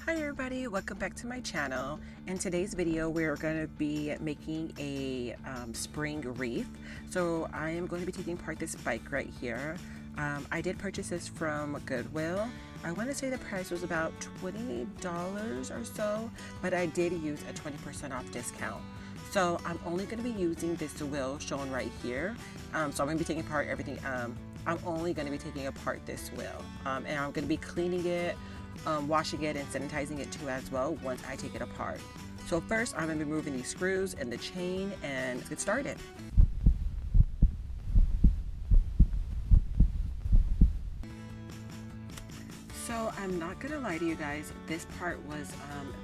Hi everybody, welcome back to my channel. In today's video we're going to be making a spring reef. So I am going to be taking apart this bike right here. I did purchase this from Goodwill. I want to say the price was about $20 or so, but I did use a 20% off discount. So I'm only going to be using this wheel shown right here. So I'm going to be taking apart everything. I'm only going to be taking apart this wheel, and I'm going to be cleaning it, washing it and sanitizing it too as well once I take it apart. So first I'm going to be removing these screws and the chain and let's get started. So I'm not gonna lie to you guys, this part was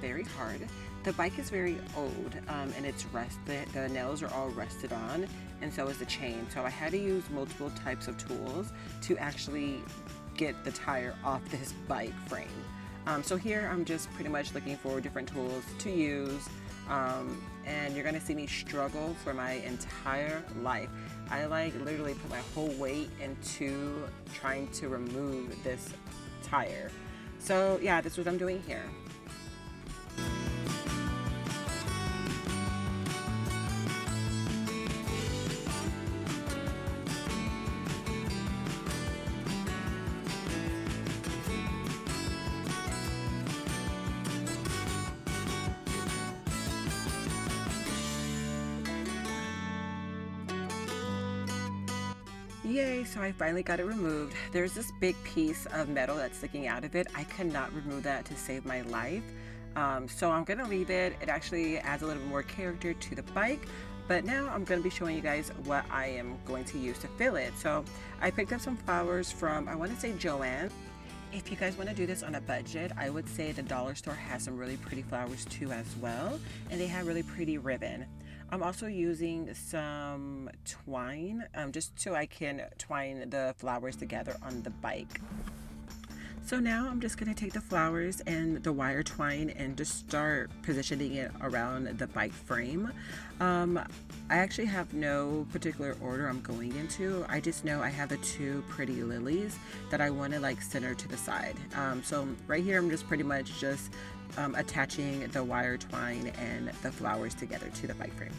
very hard. The bike is very old and it's rusted. The nails are all rusted on, and so is the chain. So I had to use multiple types of tools to actually get the tire off this bike frame. So here I'm just pretty much looking for different tools to use, and you're gonna see me struggle for my entire life. I literally put my whole weight into trying to remove this tire. So yeah, this is what I'm doing here. Yay, so I finally got it removed. There's this big piece of metal that's sticking out of it. I could not remove that to save my life. So I'm gonna leave it. It actually adds a little bit more character to the bike. But now I'm gonna be showing you guys what I am going to use to fill it. So I picked up some flowers from, I wanna say Joann. If you guys want to do this on a budget, I would say the dollar store has some really pretty flowers too as well, and they have really pretty ribbon. I'm also using some twine just so I can twine the flowers together on the bike. So now I'm just going to take the flowers and the wire twine and just start positioning it around the bike frame. I actually have no particular order I'm going into. I just know I have the two pretty lilies that I want to like center to the side. So right here I'm just pretty much just attaching the wire twine and the flowers together to the bike frame.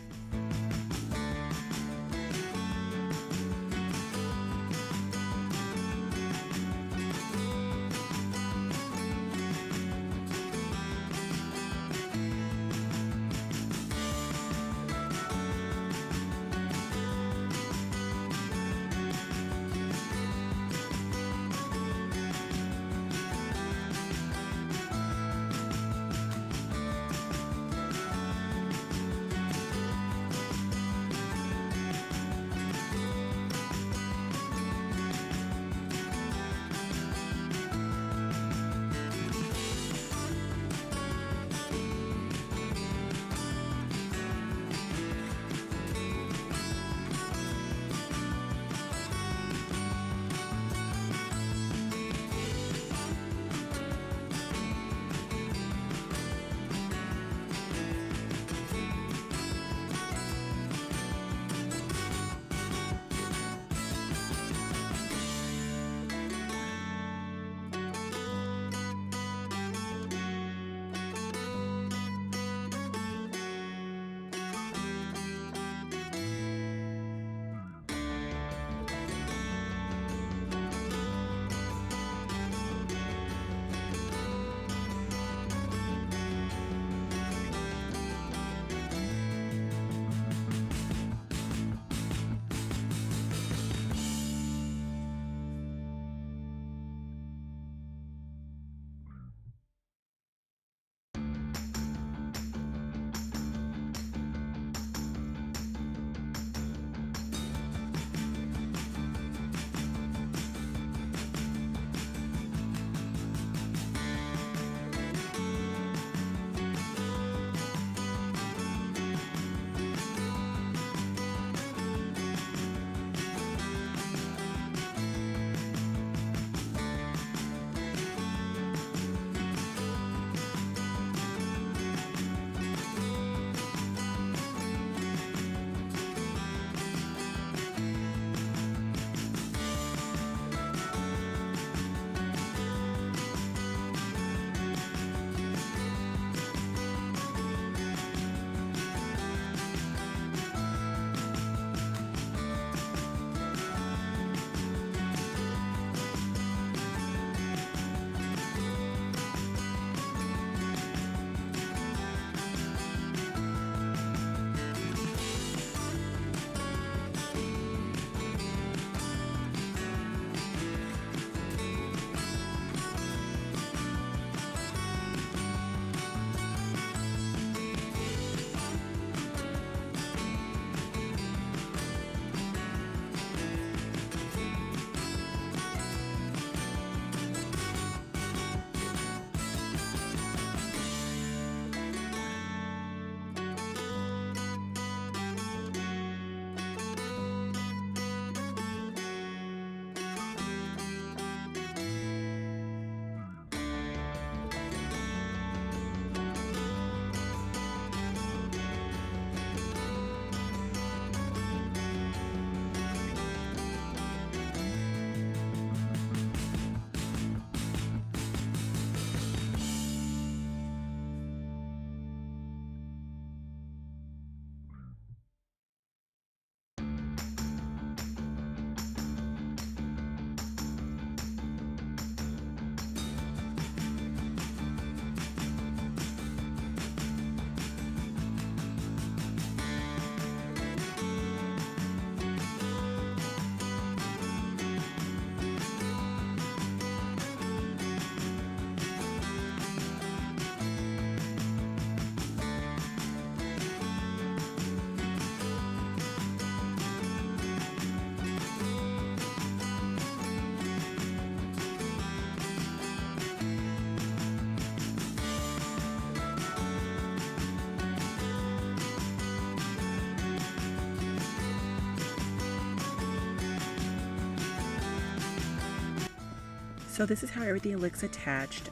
So this is how everything looks attached.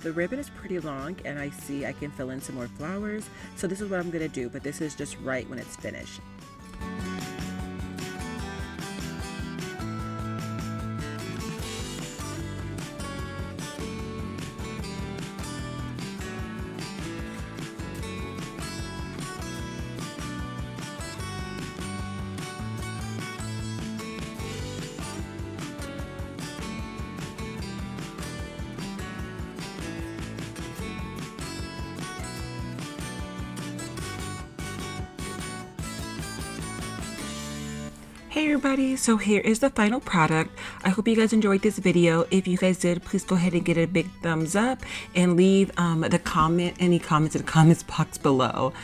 The ribbon is pretty long, and I see I can fill in some more flowers. So this is what I'm gonna do, but this is just right when it's finished. Hey everybody, so here is the final product. I hope you guys enjoyed this video. If you guys did, please go ahead and get a big thumbs up and leave any comments in the comments box below.